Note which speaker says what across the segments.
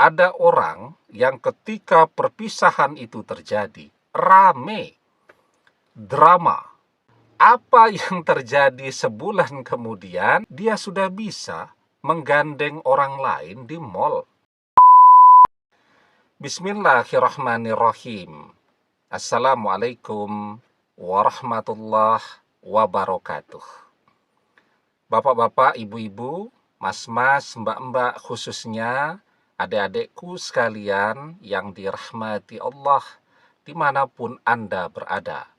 Speaker 1: Ada orang yang ketika perpisahan itu terjadi, rame, drama. Apa yang terjadi sebulan kemudian, dia sudah bisa menggandeng orang lain di mall. Bismillahirrahmanirrahim. Assalamualaikum warahmatullahi wabarakatuh. Bapak-bapak, ibu-ibu, mas-mas, mbak-mbak, khususnya adik-adikku sekalian yang dirahmati Allah dimanapun Anda berada.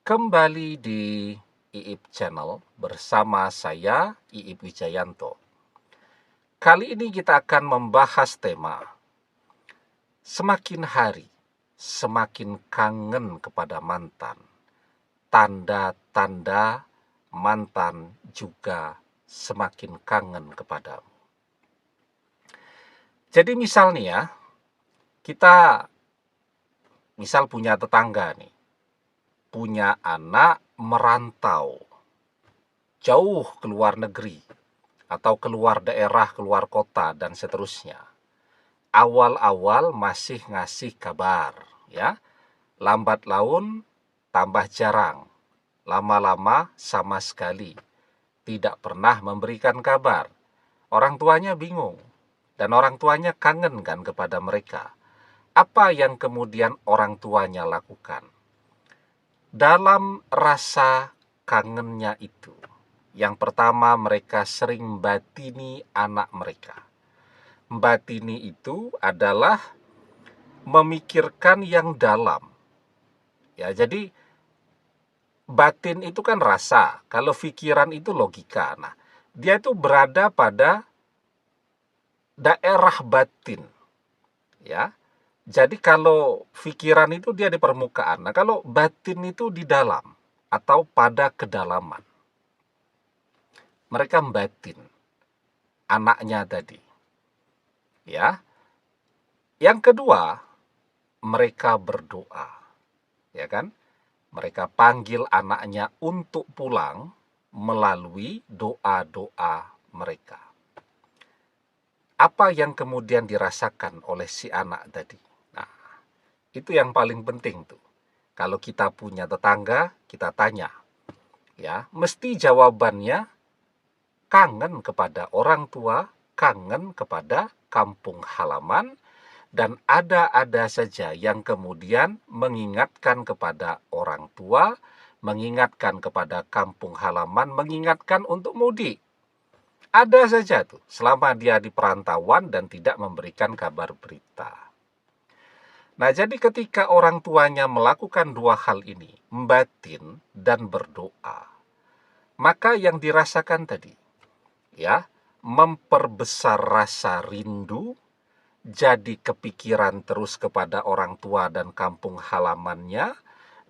Speaker 1: Kembali di Iip Channel bersama saya, Iip Wijayanto. Kali ini kita akan membahas tema semakin hari, semakin kangen kepada mantan. Tanda-tanda mantan juga semakin kangen kepadamu. Jadi misalnya ya, kita misal punya tetangga nih, punya anak merantau jauh keluar negeri atau keluar daerah, keluar kota dan seterusnya. Awal-awal masih ngasih kabar, ya. Lambat laun tambah jarang. Lama-lama sama sekali tidak pernah memberikan kabar. Orang tuanya bingung dan orang tuanya kangen kan kepada mereka. Apa yang kemudian orang tuanya lakukan? Dalam rasa kangennya itu, yang pertama mereka sering batini anak mereka. Batini itu adalah memikirkan yang dalam. Ya, jadi batin itu kan rasa, kalau pikiran itu logika. Nah, dia itu berada pada daerah batin. Ya. Jadi kalau pikiran itu dia di permukaan. Nah, kalau batin itu di dalam atau pada kedalaman. Mereka batin anaknya tadi. Ya. Yang kedua, mereka berdoa. Ya kan? Mereka panggil anaknya untuk pulang melalui doa-doa mereka. Apa yang kemudian dirasakan oleh si anak tadi? Nah, itu yang paling penting tuh. Kalau kita punya tetangga, kita tanya. Ya, mesti jawabannya kangen kepada orang tua, kangen kepada kampung halaman, dan ada-ada saja yang kemudian mengingatkan kepada orang tua, mengingatkan kepada kampung halaman, mengingatkan untuk mudik. Ada saja tuh, selama dia di perantauan dan tidak memberikan kabar berita. Nah, jadi ketika orang tuanya melakukan dua hal ini, membatin dan berdoa, maka yang dirasakan tadi, ya, memperbesar rasa rindu, jadi kepikiran terus kepada orang tua dan kampung halamannya,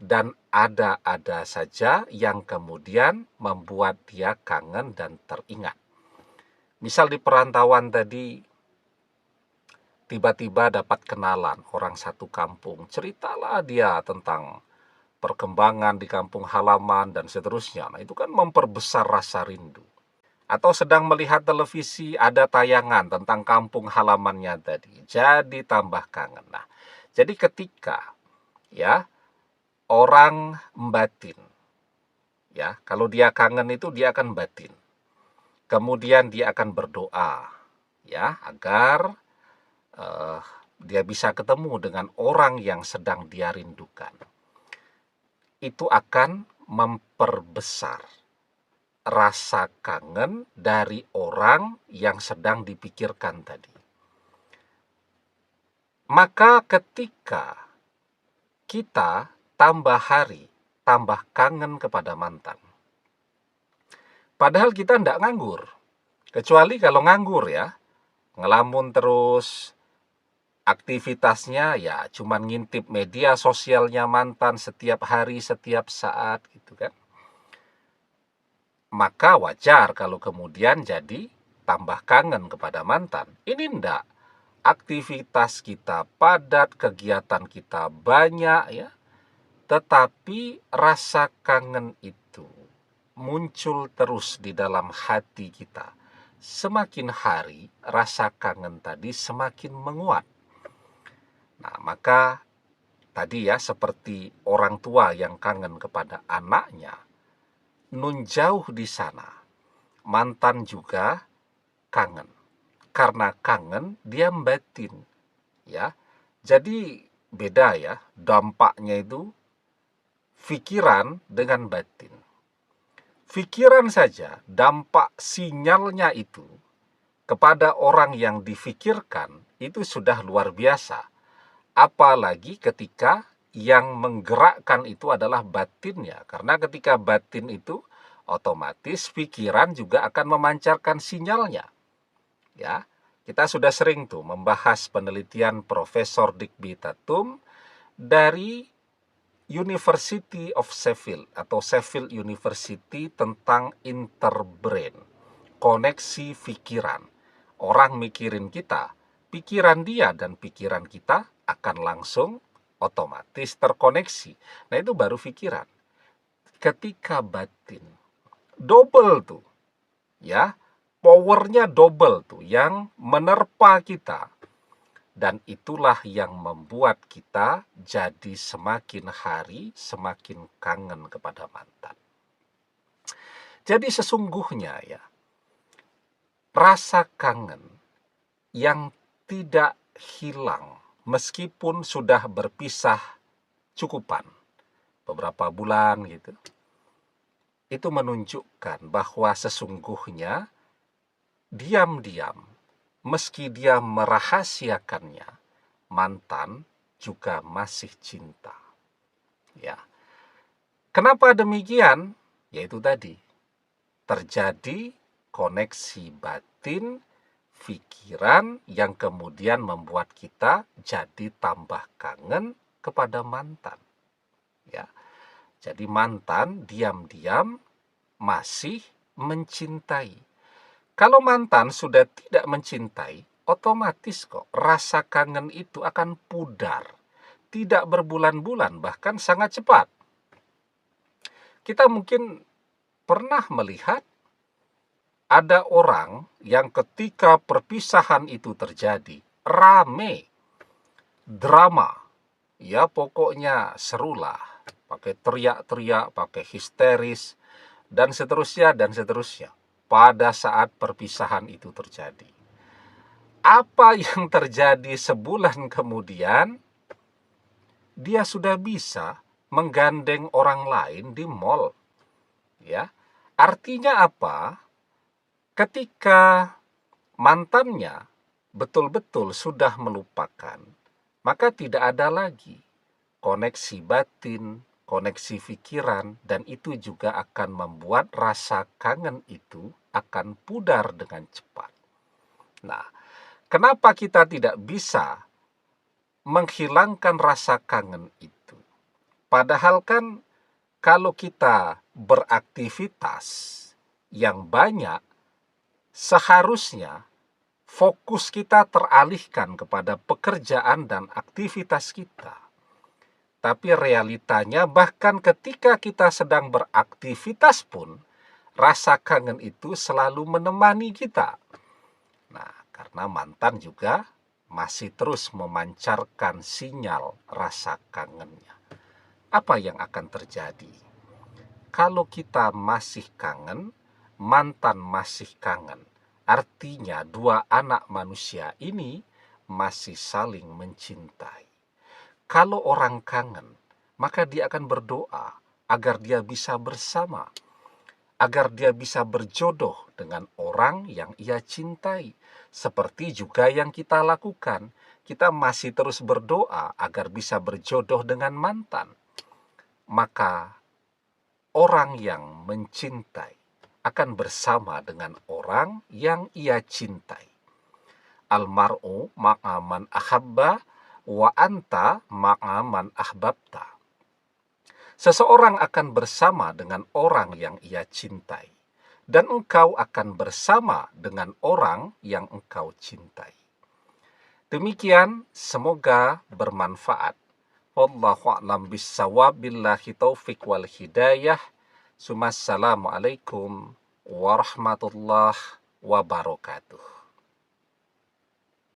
Speaker 1: dan ada-ada saja yang kemudian membuat dia kangen dan teringat. Misal di perantauan tadi, tiba-tiba dapat kenalan orang satu kampung, ceritalah dia tentang perkembangan di kampung halaman dan seterusnya. Nah, itu kan memperbesar rasa rindu. Atau sedang melihat televisi, ada tayangan tentang kampung halamannya tadi, jadi tambah kangen. Nah, jadi ketika ya orang batin, ya, kalau dia kangen itu dia akan batin. Kemudian dia akan berdoa, ya, agar dia bisa ketemu dengan orang yang sedang dia rindukan. Itu akan memperbesar rasa kangen dari orang yang sedang dipikirkan tadi. Maka ketika kita tambah hari, tambah kangen kepada mantan. Padahal kita tidak nganggur. Kecuali kalau nganggur ya, ngelamun terus, aktivitasnya ya cuman ngintip media sosialnya mantan setiap hari, setiap saat gitu kan. Maka wajar kalau kemudian jadi tambah kangen kepada mantan. Ini enggak. Aktivitas kita padat, kegiatan kita banyak ya. Tetapi rasa kangen itu muncul terus di dalam hati kita semakin hari rasa kangen tadi semakin menguat. Nah, maka tadi ya, seperti orang tua yang kangen kepada anaknya, nun jauh di sana, mantan juga kangen. Karena kangen, dia batin, ya. Jadi beda ya, dampaknya itu pikiran dengan batin. Pikiran saja, dampak sinyalnya itu kepada orang yang difikirkan itu sudah luar biasa. Apalagi ketika yang menggerakkan itu adalah batinnya. Karena ketika batin itu, otomatis pikiran juga akan memancarkan sinyalnya. Ya, kita sudah sering tuh membahas penelitian Profesor Digby Tatum dari University of Sheffield atau Sheffield University tentang interbrain, koneksi pikiran. Orang mikirin kita, pikiran dia dan pikiran kita akan langsung otomatis terkoneksi. Nah, itu baru pikiran. Ketika batin, double tuh, ya, powernya double tuh yang menerpa kita. Dan itulah yang membuat kita jadi semakin hari semakin kangen kepada mantan. Jadi sesungguhnya ya, rasa kangen yang tidak hilang meskipun sudah berpisah cukupan beberapa bulan gitu, itu menunjukkan bahwa sesungguhnya diam-diam, meski dia merahasiakannya, mantan juga masih cinta. Ya. Kenapa demikian? Yaitu tadi, terjadi koneksi batin, pikiran yang kemudian membuat kita jadi tambah kangen kepada mantan. Ya. Jadi mantan diam-diam masih mencintai. Kalau mantan sudah tidak mencintai, otomatis kok rasa kangen itu akan pudar. Tidak berbulan-bulan, bahkan sangat cepat. Kita mungkin pernah melihat ada orang yang ketika perpisahan itu terjadi, rame, drama, ya pokoknya serulah, pakai teriak-teriak, pakai histeris, dan seterusnya, pada saat perpisahan itu terjadi. Apa yang terjadi sebulan kemudian, dia sudah bisa menggandeng orang lain di mall. Ya, artinya apa? Ketika mantannya betul-betul sudah melupakan, maka tidak ada lagi koneksi batin, koneksi pikiran, dan itu juga akan membuat rasa kangen itu akan pudar dengan cepat. Nah, kenapa kita tidak bisa menghilangkan rasa kangen itu? Padahal kan kalau kita beraktivitas yang banyak, seharusnya fokus kita teralihkan kepada pekerjaan dan aktivitas kita. Tapi realitanya bahkan ketika kita sedang beraktivitas pun, rasa kangen itu selalu menemani kita. Nah, karena mantan juga masih terus memancarkan sinyal rasa kangennya. Apa yang akan terjadi? Kalau kita masih kangen, mantan masih kangen. Artinya dua anak manusia ini masih saling mencintai. Kalau orang kangen, maka dia akan berdoa agar dia bisa bersama, agar dia bisa berjodoh dengan orang yang ia cintai. Seperti juga yang kita lakukan, kita masih terus berdoa agar bisa berjodoh dengan mantan. Maka orang yang mencintai akan bersama dengan orang yang ia cintai. Almar'u ma'aman ahabba wa anta ma'aman ahbabta. Seseorang akan bersama dengan orang yang ia cintai, dan engkau akan bersama dengan orang yang engkau cintai. Demikian, semoga bermanfaat. Wallahu a'lam bissawab, billahi taufik wal hidayah. Assalamualaikum warahmatullahi wabarakatuh.